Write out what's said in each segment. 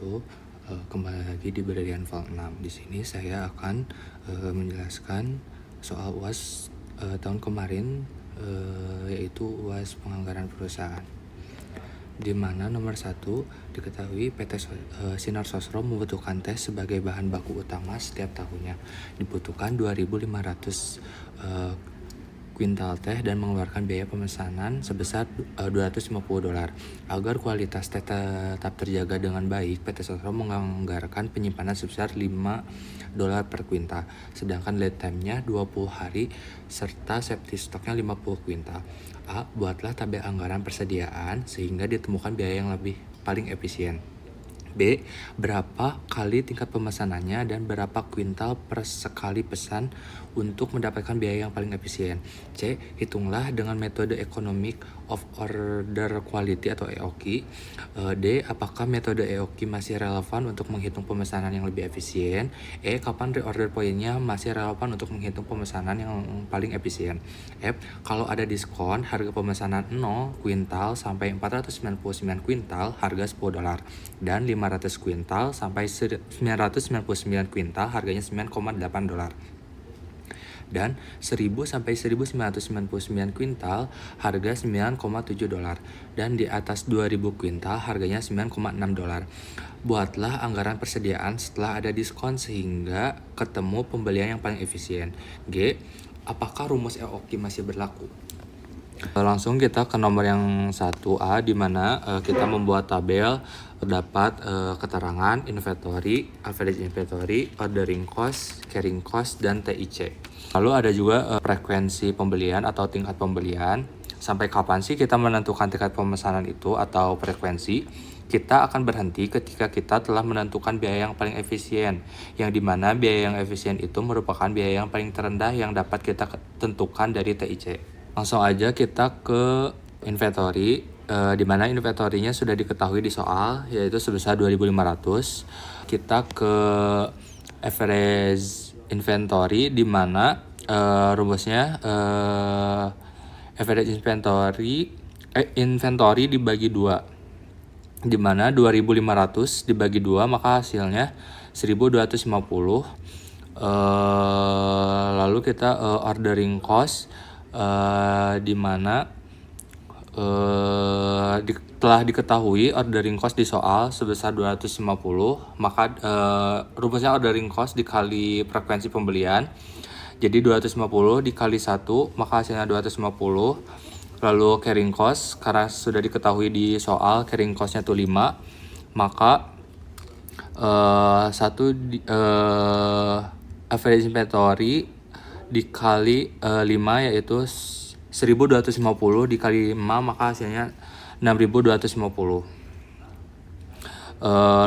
wabarakatuh. Kembali lagi di Brilian Val 6. Di sini saya akan menjelaskan soal UAS tahun kemarin, yaitu UAS penganggaran perusahaan. Di mana nomor 1 diketahui PT Sinar Sosro membutuhkan tes sebagai bahan baku utama setiap tahunnya. Dibutuhkan 2.500 kuintal teh dan mengeluarkan biaya pemesanan sebesar $250. Agar kualitas teh tetap terjaga dengan baik, PT Sosro menganggarkan penyimpanan sebesar $5 per kuintal, sedangkan lead time-nya 20 hari serta safety stoknya 50 kuintal. A. Buatlah tabel anggaran persediaan sehingga ditemukan biaya yang lebih paling efisien. B. Berapa kali tingkat pemesanannya dan berapa kuintal per sekali pesan untuk mendapatkan biaya yang paling efisien. C. Hitunglah dengan metode Economic of Order Quality atau EOQ. D. Apakah metode EOQ masih relevan untuk menghitung pemesanan yang lebih efisien? E. Kapan reorder point-nya masih relevan untuk menghitung pemesanan yang paling efisien? F. Kalau ada diskon, harga pemesanan 0 kuintal sampai 499 kuintal harga $10 dan 500 kuintal sampai 999 kuintal harganya $9,8 dan 1000 sampai 1999 kuintal harga $9,7 dan di atas 2000 kuintal harganya $9,6. Buatlah anggaran persediaan setelah ada diskon sehingga ketemu pembelian yang paling efisien. G. Apakah rumus EOQ masih berlaku? Langsung kita ke nomor yang 1A, di mana kita membuat tabel. Terdapat keterangan inventory, average inventory, ordering cost, carrying cost, dan TIC. Lalu ada juga frekuensi pembelian atau tingkat pembelian. Sampai kapan sih kita menentukan tingkat pemesanan itu atau frekuensi? Kita akan berhenti ketika kita telah menentukan biaya yang paling efisien, yang dimana biaya yang efisien itu merupakan biaya yang paling terendah yang dapat kita tentukan dari TIC. Langsung aja kita ke inventory, di mana inventory-nya sudah diketahui di soal, yaitu sebesar 2.500. Kita ke average inventory, di mana rumusnya average inventory dibagi 2, di mana 2.500 dibagi 2 maka hasilnya 1.250. Lalu kita ordering cost, di mana telah diketahui ordering cost di soal sebesar 250, maka rumusnya ordering cost dikali frekuensi pembelian, jadi 250 dikali 1 maka hasilnya 250. Lalu carrying cost, karena sudah diketahui di soal carrying cost-nya tuh 5, maka average inventory dikali 5 yaitu 1.250 dikali 5 maka hasilnya 6.250.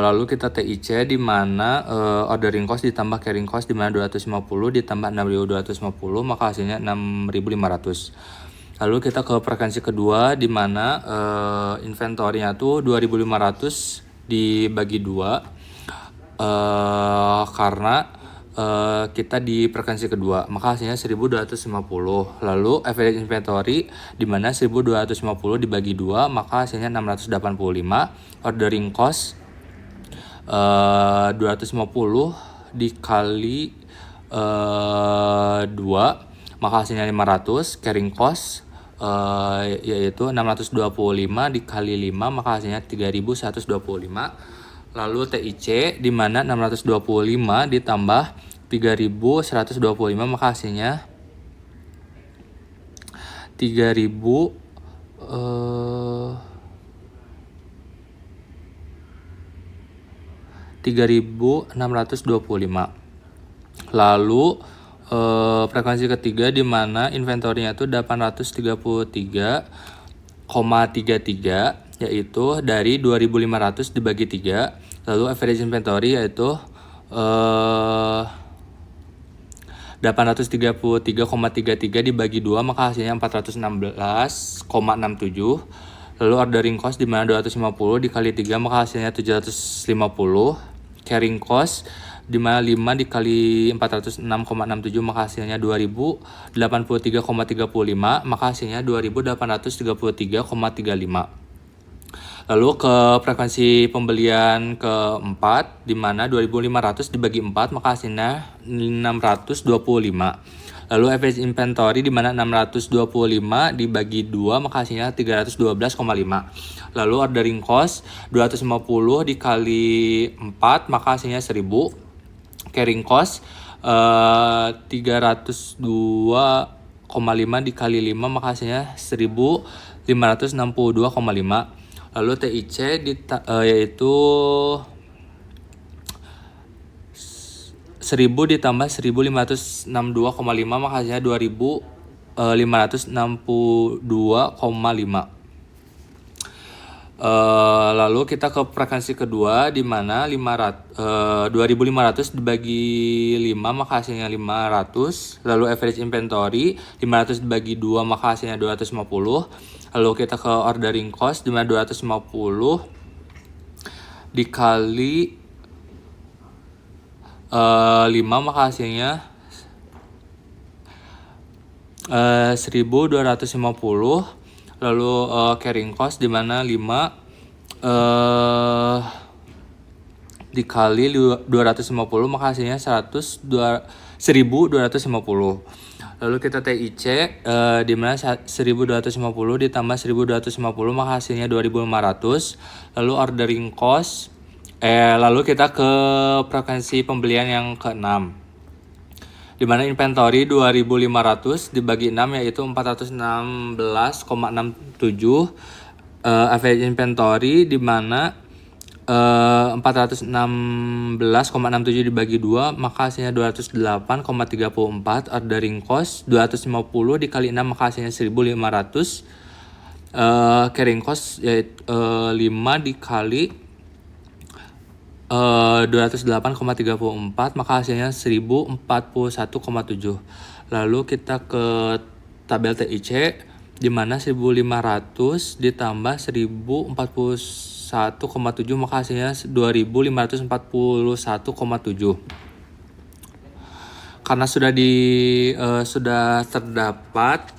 Lalu kita TIC, di mana ordering cost ditambah carrying cost, di mana 250 ditambah 6.250 maka hasilnya 6.500. Lalu kita ke frekuensi kedua, di mana inventory-nya tuh 2.500 dibagi 2, karena kita di frekuensi kedua maka hasilnya 1.250. Lalu average inventory, di mana 1.250 dibagi 2 maka hasilnya 685. Ordering cost 250 dikali 2 maka hasilnya 500. Carrying cost yaitu 625 dikali 5 maka hasilnya 3.125. Lalu TIC, di mana 625 ditambah 3.125 maka hasilnya 3.625. Lalu frekuensi ketiga, di mana inventory-nya itu 833,33, yaitu dari 2.500 dibagi 3. Lalu average inventory yaitu 833,33 dibagi 2 maka hasilnya 416,67. Lalu ordering cost, di mana 250 dikali 3 maka hasilnya 750. Carrying cost, di mana 5 dikali 406,67 maka hasilnya 2083,35 maka hasilnya 2833,35. Lalu ke frekuensi pembelian keempat, di mana 2.500 dibagi 4, maka hasilnya 625. Lalu average inventory di mana 625 dibagi 2, maka hasilnya 312,5. Lalu ordering cost 250 dikali 4, maka hasilnya 1000. Carrying cost 302,5 dikali 5, maka hasilnya 1562,5. Lalu TIC yaitu 1000 ditambah 1562,5, maka hasilnya 2562,5. Lalu kita ke frekuensi kedua, di mana 2.500 dibagi 5, maka hasilnya 500. Lalu average inventory 500 dibagi 2, maka hasilnya 250. Lalu kita ke ordering cost, di mana 250 dikali 5, maka hasilnya 1250. Lalu carrying cost di mana 5 dikali 250, maka hasilnya 1250. Lalu kita TIC di mana 1250 ditambah 1250, maka hasilnya 2500. Lalu ordering cost lalu kita ke frekuensi pembelian yang ke-6, di mana inventory 2.500 dibagi 6 yaitu 416,67. Average inventory di mana 416,67 dibagi 2, maka hasilnya 208,34. Ordering cost 250 dikali 6, maka hasilnya 1500. Carrying cost yaitu 5 dikali 208,34, maka hasilnya 1041,7. Lalu kita ke tabel TIC, di mana 1500 ditambah 1041,7, maka hasilnya 2541,7. Karena sudah terdapat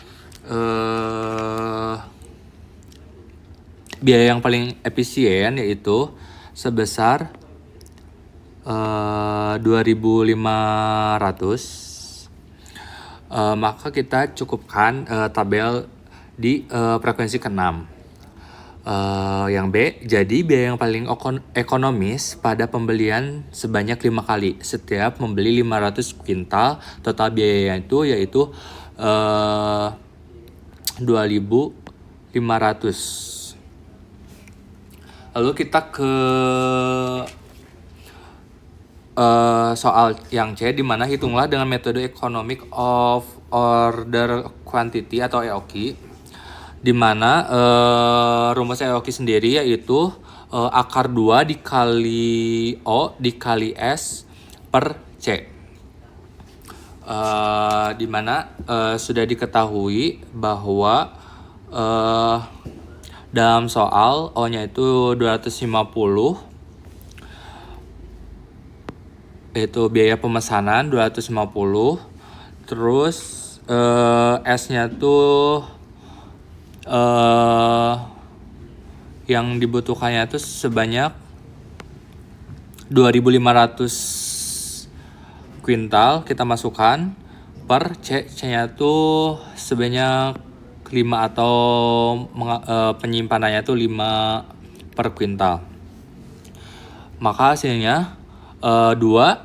biaya yang paling efisien, yaitu sebesar 2.500, maka kita cukupkan tabel di frekuensi ke-6. Yang B, jadi biaya yang paling ekonomis pada pembelian sebanyak 5 kali setiap membeli 500 kuintal. Total biaya itu yaitu 2.500. Lalu kita ke soal yang C, di mana hitunglah dengan metode Economic of Order Quantity atau EOQ, di mana rumus EOQ sendiri yaitu akar 2 dikali O dikali S per C. Di mana sudah diketahui bahwa dalam soal O-nya itu 250, yaitu biaya pemesanan 250. Terus S-nya tuh yang dibutuhkannya itu sebanyak 2.500 kuintal kita masukkan per C-nya tuh sebanyak 5 atau penyimpanannya tuh 5 per kuintal. Maka hasilnya 2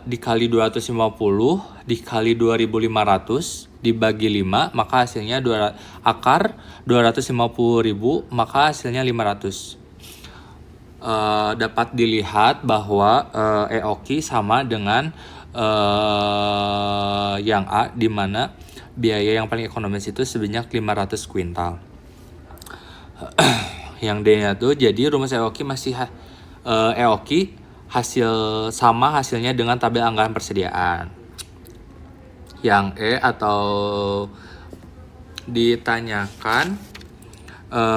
dikali 250 dikali 2.500 dibagi 5, maka hasilnya akar 250.000, maka hasilnya 500. Dapat dilihat bahwa EOQ sama dengan yang A, di mana biaya yang paling ekonomis itu sebanyak 500 kuintal. Yang D-nya tuh, jadi rumus EOQ masih EOQ sama hasilnya dengan tabel anggaran persediaan. Yang E, atau ditanyakan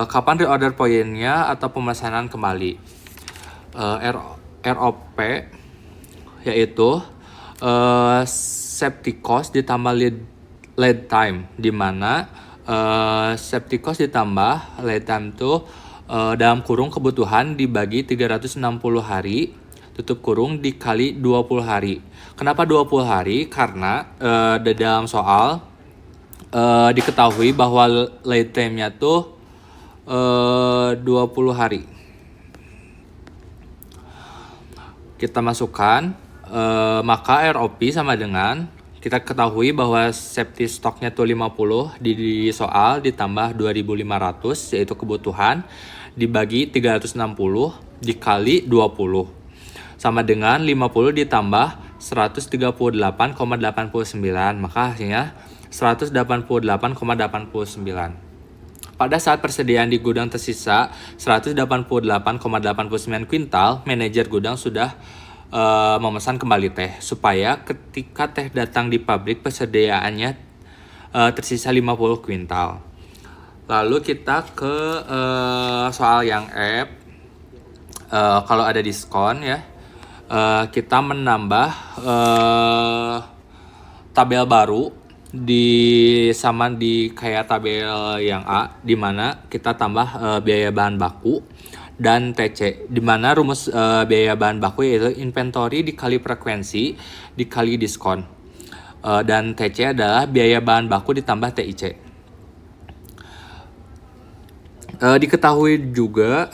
kapan reorder poinnya atau pemesanan kembali. ROP yaitu safety cost ditambah lead time, di mana safety cost ditambah lead time itu dalam kurung kebutuhan dibagi 360 hari, tutup kurung dikali 20 hari. Kenapa 20 hari? Karena di dalam soal diketahui bahwa lead time-nya tuh 20 hari. Kita masukkan, maka ROP sama dengan, kita ketahui bahwa safety stocknya tuh 50 di soal ditambah 2.500 yaitu kebutuhan dibagi 360 dikali 20 sama dengan 50 ditambah 138,89, maka hasilnya 188,89. Pada saat persediaan di gudang tersisa 188,89 kuintal, manajer gudang sudah memesan kembali teh supaya ketika teh datang di pabrik persediaannya tersisa 50 kuintal. Lalu kita ke soal yang F. Kalau ada diskon ya, kita menambah tabel baru di kayak tabel yang A, di mana kita tambah biaya bahan baku dan TC, di mana rumus biaya bahan baku yaitu inventory dikali frekuensi dikali diskon, dan TC adalah biaya bahan baku ditambah TIC. Diketahui juga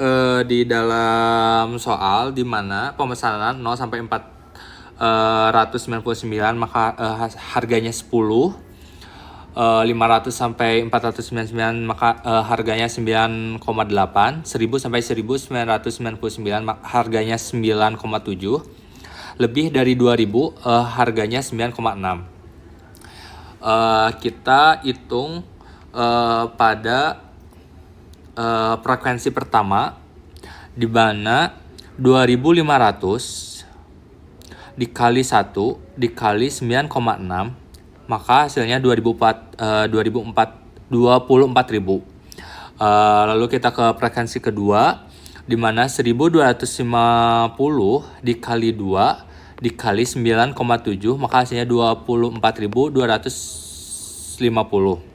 di dalam soal di mana pemesanan 0 sampai 499 maka harganya 10, 500 sampai 499 maka harganya 9,8, 1000 sampai 1999 harganya 9,7, lebih dari 2000 harganya 9,6. Kita hitung pada frekuensi pertama, di mana 2500 dikali 1 dikali 9,6, maka hasilnya 24.000. Lalu kita ke frekuensi kedua, di mana 1250 dikali 2 dikali 9,7, maka hasilnya 24.250.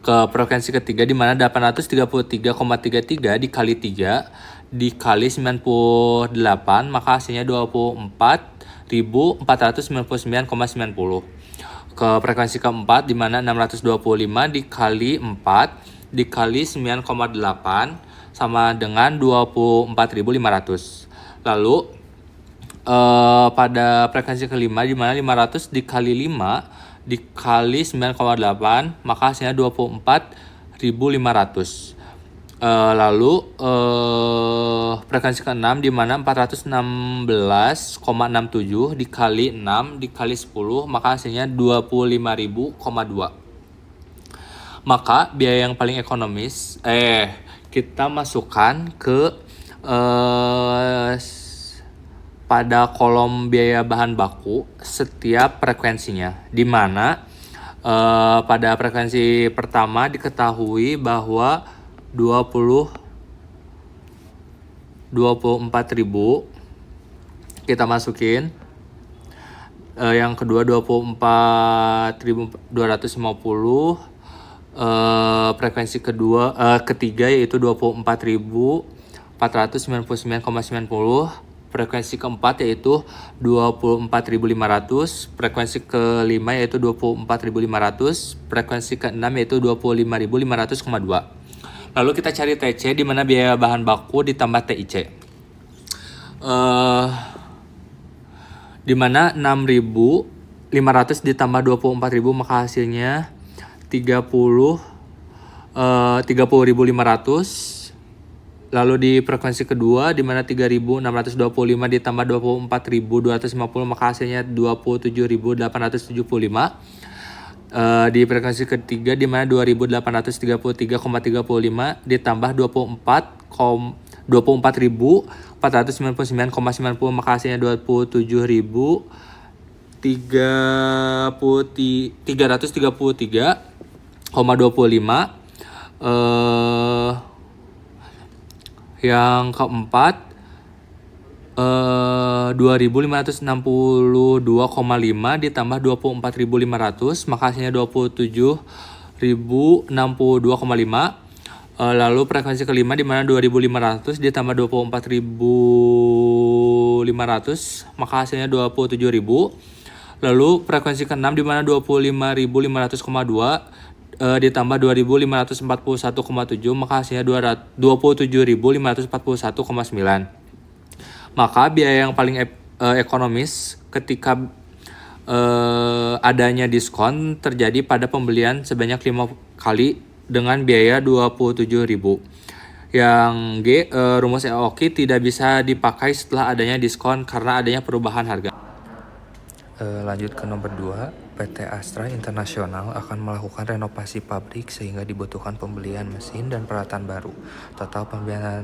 Ke frekuensi ketiga, di mana 833,33 dikali 3 dikali 98, maka hasilnya 24.499,90. Ke frekuensi keempat, di mana 625 dikali 4 dikali 9,8 sama dengan 24.500. Lalu pada frekuensi kelima, di mana 500 dikali 5 dikali 9,8, maka hasilnya 24.500. Lalu frekuensi ke-6, di mana 416,67 dikali 6 dikali 10, maka hasilnya 25.000,2. Maka biaya yang paling ekonomis kita masukkan ke pada kolom biaya bahan baku setiap frekuensinya, di mana pada frekuensi pertama diketahui bahwa 24.000 kita masukin, yang kedua 24.250, frekuensi ketiga yaitu 24.499,90, frekuensi keempat yaitu 24.500, frekuensi kelima yaitu 24.500, frekuensi keenam yaitu 25.500,2. Lalu kita cari TC, di mana biaya bahan baku ditambah TIC. Di mana 6.500 ditambah 24.000 maka hasilnya 30.500. Lalu di frekuensi kedua, di mana 3.625 ditambah 24.250 maka hasilnya 27.875. Di frekuensi ketiga, di mana 2.833,35 ditambah 24.499,90 maka hasilnya 27.333,25. Yang keempat 2.562,5 ditambah 24.500 maka hasilnya 27.062,5. Lalu frekuensi kelima di mana 2.500 ditambah 24.500 maka hasilnya 27.000. Lalu frekuensi keenam di mana 25.500,2 ditambah 2.541,7 maka hasilnya 27.541,9. Maka biaya yang paling ekonomis ketika adanya diskon terjadi pada pembelian sebanyak 5 kali dengan biaya 27.000. Yang G, rumus EOKI tidak bisa dipakai setelah adanya diskon karena adanya perubahan harga. Lanjut ke nomor 2, PT Astra International akan melakukan renovasi pabrik sehingga dibutuhkan pembelian mesin dan peralatan baru. Total pembelian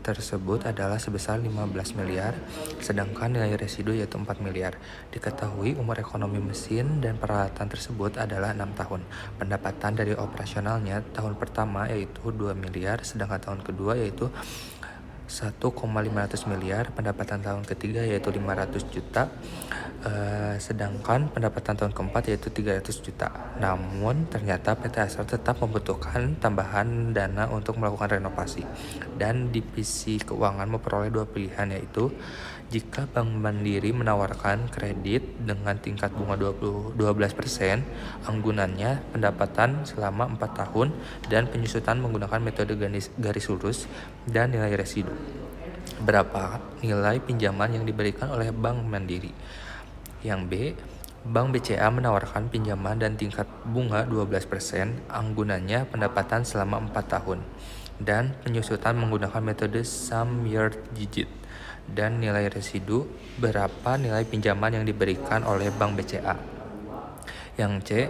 tersebut adalah sebesar 15 miliar, sedangkan nilai residu yaitu 4 miliar. Diketahui umur ekonomi mesin dan peralatan tersebut adalah 6 tahun. Pendapatan dari operasionalnya tahun pertama yaitu 2 miliar, sedangkan tahun kedua yaitu 1,500 miliar, pendapatan tahun ketiga yaitu 500 juta, sedangkan pendapatan tahun keempat yaitu 300 juta. Namun ternyata PT Astra tetap membutuhkan tambahan dana untuk melakukan renovasi, dan divisi keuangan memperoleh dua pilihan, yaitu jika Bank Mandiri menawarkan kredit dengan tingkat bunga 12%, anggunannya pendapatan selama 4 tahun dan penyusutan menggunakan metode garis lurus dan nilai residu. Berapa nilai pinjaman yang diberikan oleh Bank Mandiri? Yang B, Bank BCA menawarkan pinjaman dan tingkat bunga 12%, anggunannya pendapatan selama 4 tahun, dan penyusutan menggunakan metode sum year digit. Dan nilai residu, berapa nilai pinjaman yang diberikan oleh Bank BCA? Yang C,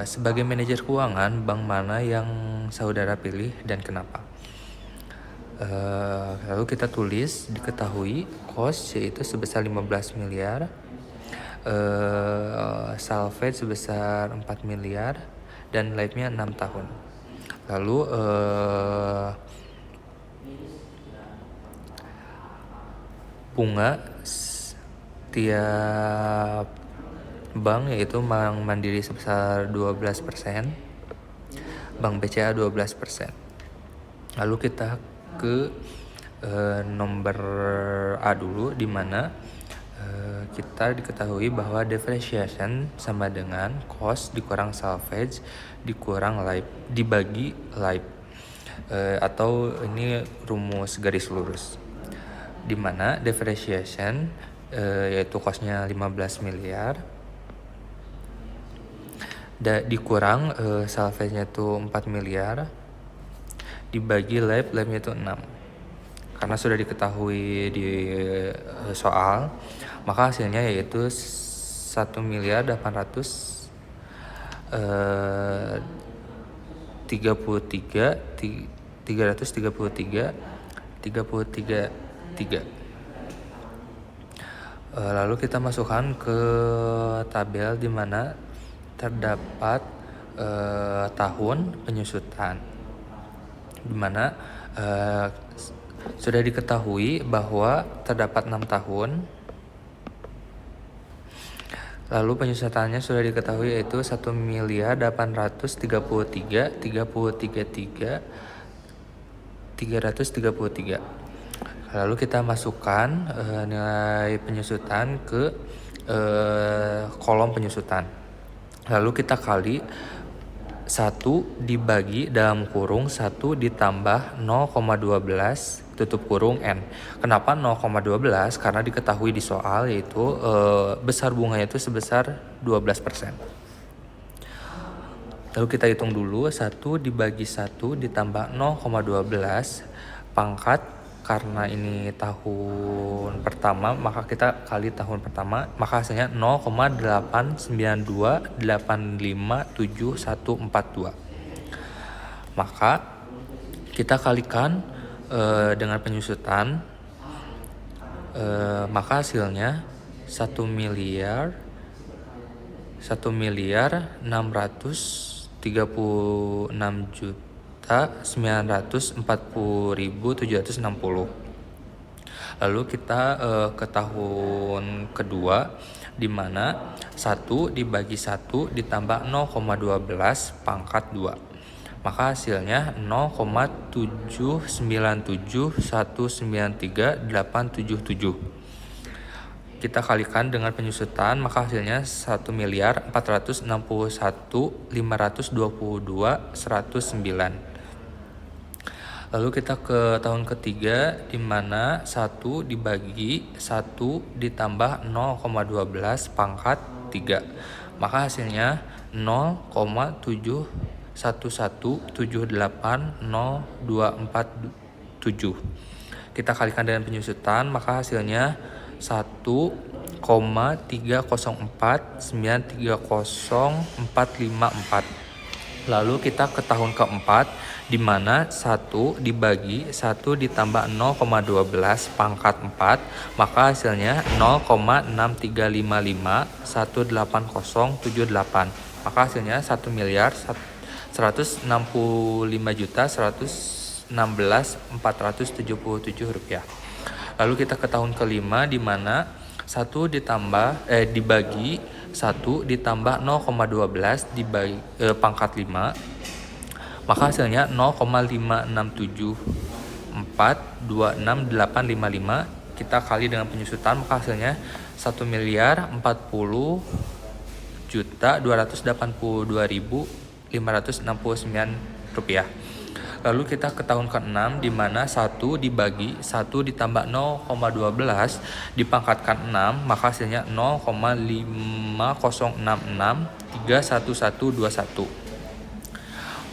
sebagai manajer keuangan, bank mana yang saudara pilih dan kenapa? Lalu kita tulis, diketahui cost yaitu sebesar 15 miliar, salvage sebesar 4 miliar, dan life-nya 6 tahun. Lalu bunga tiap bank yaitu Bank Mandiri sebesar 12%, Bank BCA 12%. Lalu kita ke nomor A dulu, di mana kita diketahui bahwa depreciation sama dengan cost dikurang salvage dikurang life dibagi life, atau ini rumus garis lurus, di mana depreciation yaitu costnya 15 miliar dikurang salvage-nya itu 4 miliar dibagi life-nya itu 6. Karena sudah diketahui di soal, maka hasilnya yaitu 1 miliar 800 33 333 3. Lalu kita masukkan ke tabel di mana terdapat tahun penyusutan, di mana sudah diketahui bahwa terdapat 6 tahun. Lalu penyusutannya sudah diketahui yaitu 1 miliar 833 333. Lalu kita masukkan nilai penyusutan ke kolom penyusutan. Lalu kita kali 1 dibagi dalam kurung 1 ditambah 0,12 tutup kurung N. Kenapa 0,12? Karena diketahui di soal yaitu besar bunganya itu sebesar 12%. Lalu kita hitung dulu, 1 dibagi 1 ditambah 0,12 pangkat, karena ini tahun pertama maka kita kali tahun pertama, maka hasilnya 0,892857142. Maka kita kalikan dengan penyusutan, maka hasilnya 1 miliar 636.940.760. Lalu kita ke tahun kedua, di mana 1 dibagi 1 ditambah 0,12 pangkat 2. maka hasilnya 0,797193877. Kita kalikan dengan penyusutan, maka hasilnya 1.461.522.109. Lalu kita ke tahun ketiga, di mana 1 dibagi 1 ditambah 0,12 pangkat 3. Maka hasilnya 0,711780247. Kita kalikan dengan penyusutan, maka hasilnya 1,304930454. Lalu kita ke tahun keempat, di mana 1 dibagi 1 ditambah 0,12 pangkat 4, maka hasilnya 0,6355180078. Maka hasilnya 1.155.116.477 rupiah. Lalu kita ke tahun kelima, di mana 1 dibagi 1 ditambah 0,12 dibagi pangkat 5, maka hasilnya 0,567426855. Kita kali dengan penyusutan, maka hasilnya 1.040.282.569 rupiah. Lalu kita ke tahun ke-6, di mana 1 dibagi 1 ditambah 0,12 dipangkatkan 6, maka hasilnya 0,5066311121.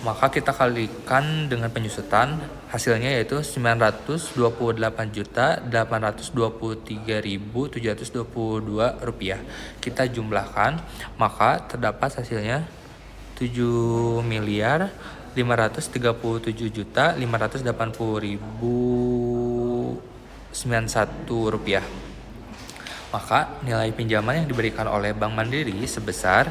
Maka kita kalikan dengan penyusutan, hasilnya yaitu 928.823.722 rupiah. Kita jumlahkan, maka terdapat hasilnya 7.538.580.091 rupiah. Maka nilai pinjaman yang diberikan oleh Bank Mandiri sebesar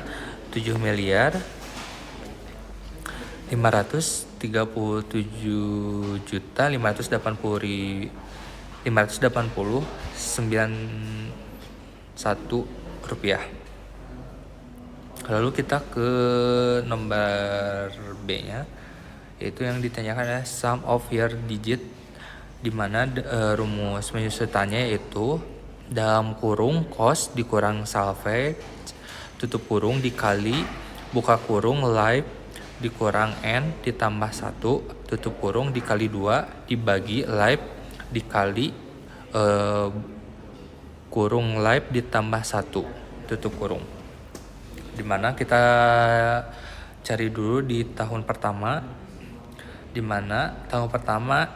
7.537.580.589 rupiah. Lalu kita ke nomor B-nya, yaitu yang ditanyakan adalah sum of year digit, di mana rumus penyusutannya yaitu dalam kurung cost dikurang salvage tutup kurung dikali buka kurung live dikurang n ditambah 1 tutup kurung dikali 2 dibagi live dikali kurung live ditambah 1 tutup kurung. Dimana kita cari dulu di tahun pertama, dimana tahun pertama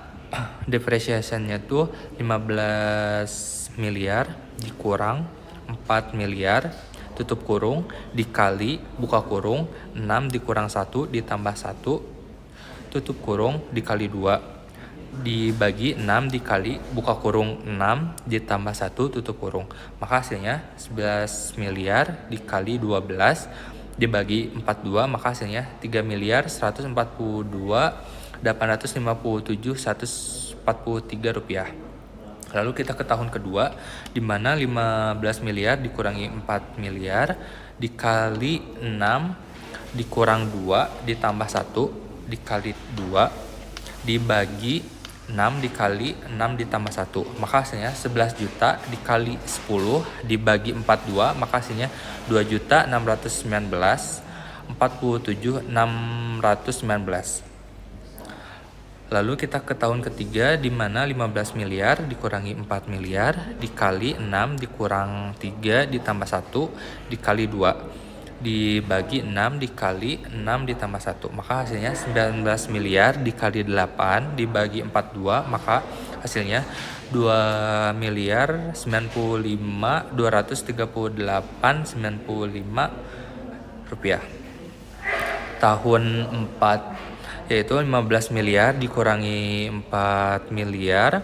depreciation-nya tuh 15 miliar dikurang 4 miliar tutup kurung dikali buka kurung 6 dikurang 1 ditambah 1 tutup kurung dikali 2 dibagi 6 dikali buka kurung 6 ditambah 1 tutup kurung. Maka hasilnya 11 miliar dikali 12 dibagi 42, maka hasilnya 3 miliar 142.857.143 rupiah. Lalu kita ke tahun kedua, di mana 15 miliar dikurangi 4 miliar dikali 6 dikurang 2 ditambah 1 dikali 2 dibagi 6 dikali 6 ditambah 1, maka hasilnya 11 juta dikali 10 dibagi 42, maka hasilnya 2.619.47.619. Lalu kita ke tahun ketiga, di mana 15 miliar dikurangi 4 miliar dikali 6 dikurang 3 ditambah 1 dikali 2 dibagi 6 dikali 6 ditambah 1, maka hasilnya 19 miliar dikali 8 dibagi 42, maka hasilnya 2 miliar 95.238.95 rupiah. Tahun 4 yaitu 15 miliar dikurangi 4 miliar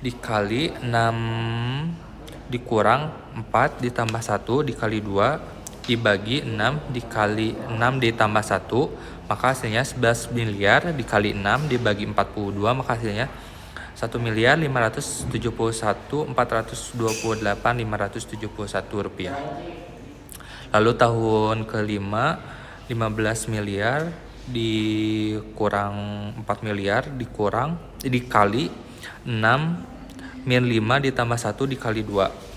dikali 6 dikurang 4 ditambah 1 dikali 2 dibagi 6 dikali 6 ditambah 1, maka hasilnya 11 miliar dikali 6 dibagi 42, maka hasilnya 1.571.428.571 rupiah. Lalu tahun kelima 15 miliar dikurang 4 miliar dikali 6 min 5 ditambah 1 dikali 2.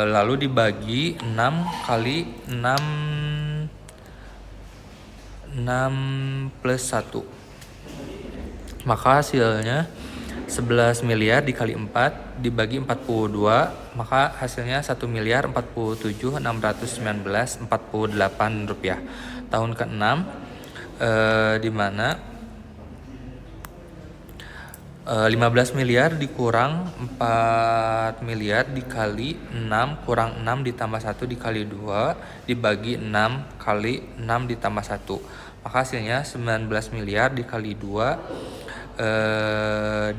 Lalu dibagi 6 kali 6 plus 1. Maka hasilnya 11 miliar dikali 4 dibagi 42, maka hasilnya 1 miliar 47.619.48 rupiah. Tahun ke-6 di mana 15 miliar dikurang 4 miliar dikali 6 kurang 6 ditambah 1 dikali 2 dibagi 6 kali 6 ditambah 1. Maka hasilnya 19 miliar dikali 2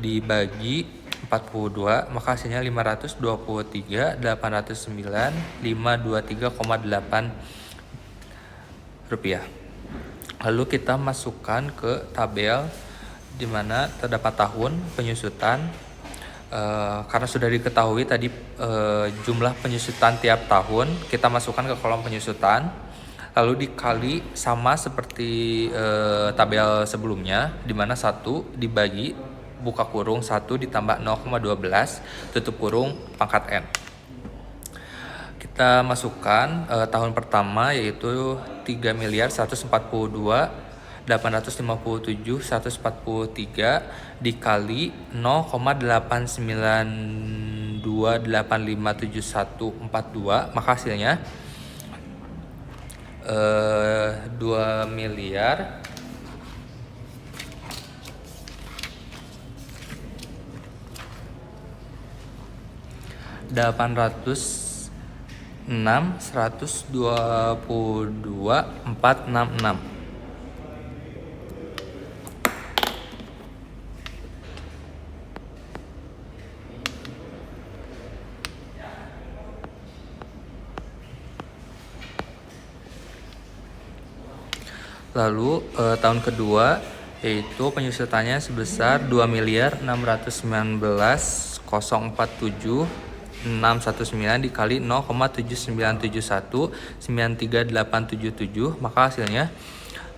dibagi 42, maka hasilnya 523.809.523,8 rupiah. Lalu kita masukkan ke tabel di mana terdapat tahun penyusutan. Karena sudah diketahui tadi jumlah penyusutan tiap tahun, kita masukkan ke kolom penyusutan, lalu dikali sama seperti tabel sebelumnya, di mana 1 dibagi buka kurung 1 ditambah 0,12 tutup kurung pangkat N. Kita masukkan tahun pertama yaitu 3.142.857.143 dikali 0,892857142, maka hasilnya 2 miliar 806.122.466. Lalu tahun kedua yaitu penyusutannya sebesar 2.619.047.619 dikali 0,7971.93877, maka hasilnya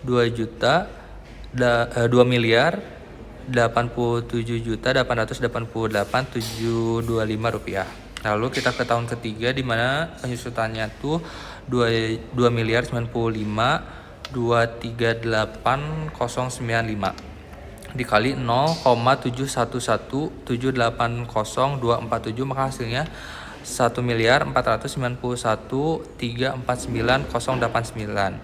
2.087.888.725 rupiah. Lalu kita ke tahun ketiga di mana penyusutannya tuh 2.025.238.095 dikali 0,711.780.247, maka hasilnya 1.491.349.089.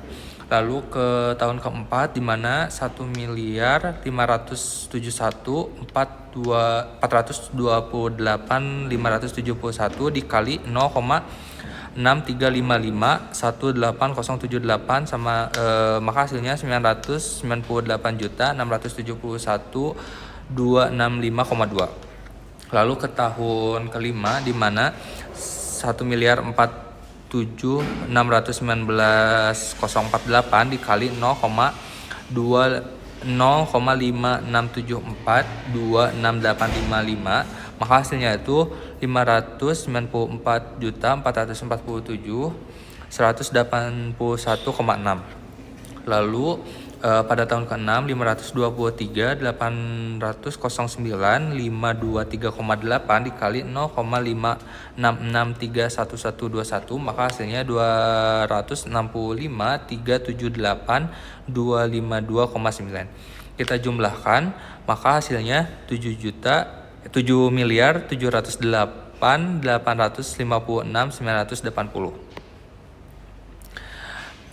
Lalu ke tahun keempat di mana 1.571.428.571 dikali 0,6355.18078 sama maka hasilnya 998.671.265,2. Lalu ke tahun kelima di mana 1.619.048 dikali 0,5674.26855, maka hasilnya itu 594.447.181,6. Lalu pada tahun ke-6 523.809.523,8 dikali 0,566311121, maka hasilnya 265.378.252,9. Kita jumlahkan, maka hasilnya 7.708.856.980.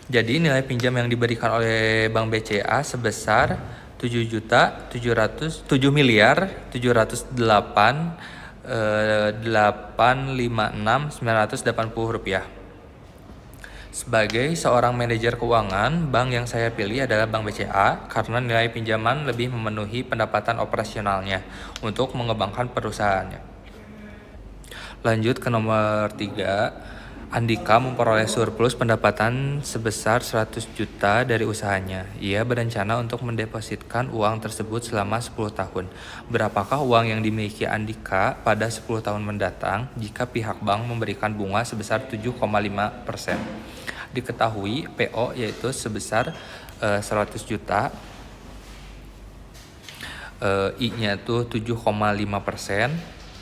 Jadi nilai pinjam yang diberikan oleh Bank BCA sebesar 7.708.856.980 rupiah. Sebagai seorang manajer keuangan, bank yang saya pilih adalah Bank BCA karena nilai pinjaman lebih memenuhi pendapatan operasionalnya untuk mengembangkan perusahaannya. Lanjut ke nomor 3. Andika memperoleh surplus pendapatan sebesar 100 juta dari usahanya. Ia berencana untuk mendepositkan uang tersebut selama 10 tahun. Berapakah uang yang dimiliki Andika pada 10 tahun mendatang jika pihak bank memberikan bunga sebesar 7,5%? diketahui PO yaitu sebesar 100 juta, I-nya tuh 7,5%,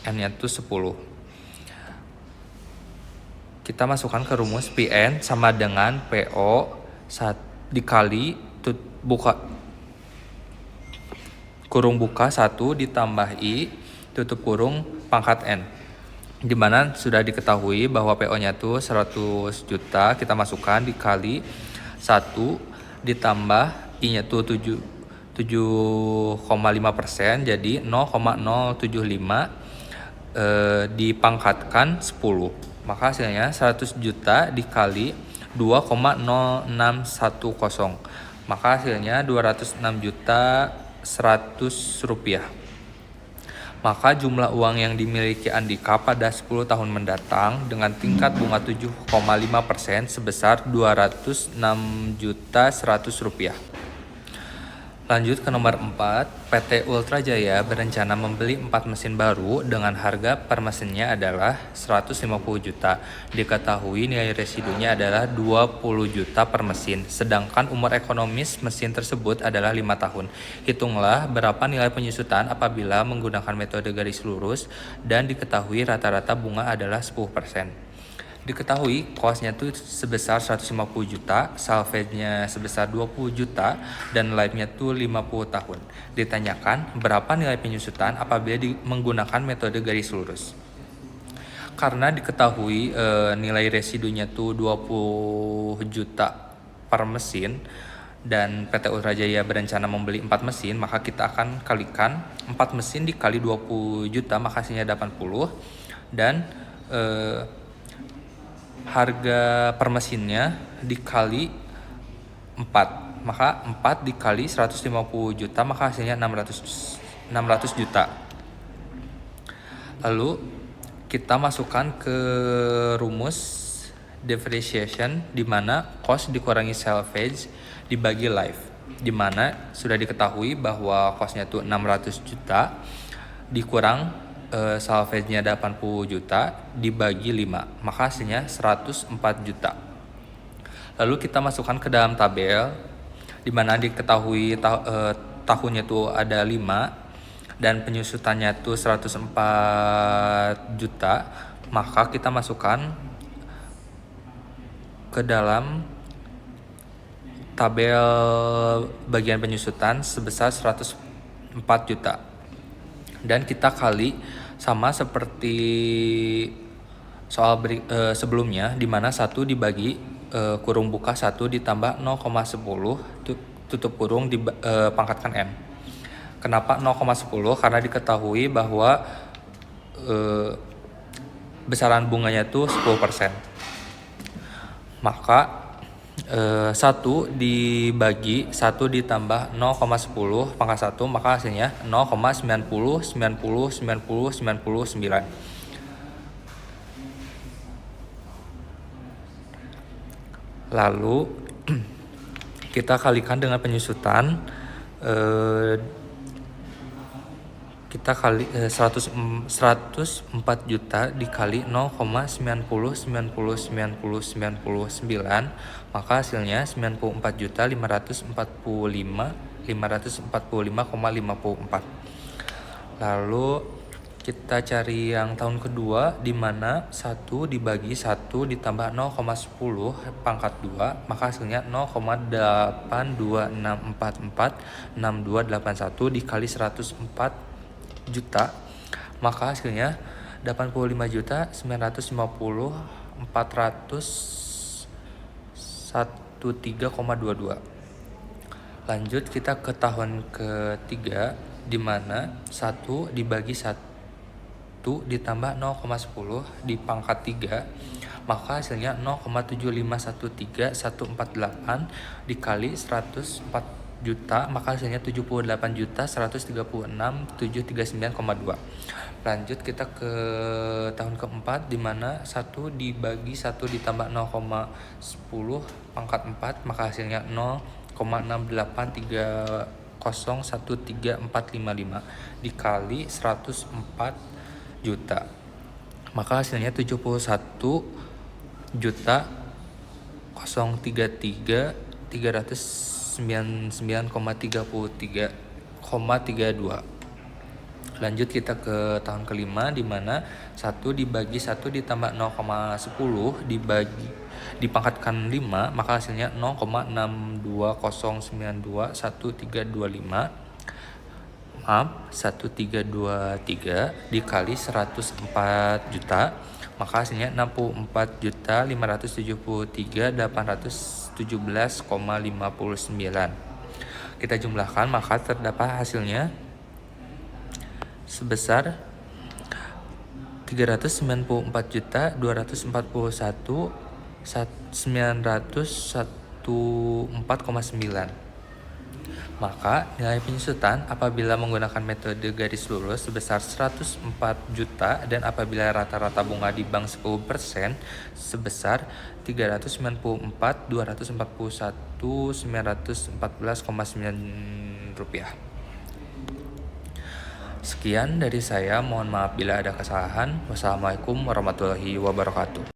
N-nya tuh 10. Kita masukkan ke rumus PN sama dengan PO dikali kurung buka 1 ditambah I tutup kurung pangkat N. Dimana sudah diketahui bahwa PO-nya tuh 100 juta, kita masukkan dikali 1 ditambah I-nya tuh 7,5%, jadi 0,075 dipangkatkan 10. Maka hasilnya 100 juta dikali 2,0610. Maka hasilnya 206 juta 100 rupiah. Maka jumlah uang yang dimiliki Andika pada 10 tahun mendatang dengan tingkat bunga 7,5% sebesar 206 juta 100 rupiah. Lanjut ke nomor 4, PT Ultra Jaya berencana membeli 4 mesin baru dengan harga per mesinnya adalah 150 juta. Diketahui nilai residunya adalah 20 juta per mesin, sedangkan umur ekonomis mesin tersebut adalah 5 tahun. Hitunglah berapa nilai penyusutan apabila menggunakan metode garis lurus dan diketahui rata-rata bunga adalah 10%. Diketahui cost-nya tuh sebesar 150 juta, salvage-nya sebesar 20 juta, dan life-nya tuh 50 tahun. Ditanyakan berapa nilai penyusutan apabila menggunakan metode garis lurus. Karena diketahui nilai residunya tuh 20 juta per mesin, dan PT Ultra Jaya berencana membeli 4 mesin, maka kita akan kalikan 4 mesin dikali 20 juta, maka hasilnya 80, dan harga per mesinnya dikali 4, maka 4 dikali 150 juta, maka hasilnya 600 juta. Lalu kita masukkan ke rumus depreciation, di mana cost dikurangi salvage dibagi life, di mana sudah diketahui bahwa costnya itu 600 juta dikurang salvage-nya 80 juta dibagi 5, maka hasilnya 104 juta. Lalu kita masukkan ke dalam tabel, di mana diketahui tahunnya itu ada 5 dan penyusutannya itu 104 juta, maka kita masukkan ke dalam tabel bagian penyusutan sebesar 104 juta. Dan kita kali sama seperti soal sebelumnya, di mana 1 dibagi kurung buka 1 ditambah 0,10 tutup kurung pangkatkan M. Kenapa 0,10? Karena diketahui bahwa besaran bunganya itu 10%. Maka 1 dibagi 1 ditambah 0,10 pangkat 1, maka hasilnya 0,90. Lalu kita kalikan dengan penyusutan, kita kali 104 juta dikali 0,90, maka hasilnya 94 juta 545,54. Lalu kita cari yang tahun kedua, di mana 1 dibagi 1 ditambah 0,10 pangkat 2, maka hasilnya 0,826446281 dikali 104 juta, maka hasilnya 85 juta 950.413,22. Lanjut kita ke tahun ketiga, di mana 1 dibagi 1 ditambah 0,10 di pangkat 3, maka hasilnya 0,7513148 dikali 104 juta, maka hasilnya 78.136.739,2. Lanjut kita ke tahun keempat, di mana 1 dibagi 1 ditambah 0,10 pangkat 4, maka hasilnya 0,683013455 dikali 104 juta, maka hasilnya 71 juta 033 399,32. Lanjut kita ke tahun kelima, di mana 1 dibagi 1 ditambah 0,10 dipangkatkan 5, maka hasilnya 0,620921 maaf 1323 dikali 104 juta, maka hasilnya 64.573.817,59. Kita jumlahkan, maka terdapat hasilnya sebesar 394.901.914,9. Maka nilai penyusutan apabila menggunakan metode garis lurus sebesar 104 juta dan apabila rata-rata bunga di bank 10% sebesar 394.241.914,9 rupiah. Sekian dari saya, mohon maaf bila ada kesalahan. Wassalamualaikum warahmatullahi wabarakatuh.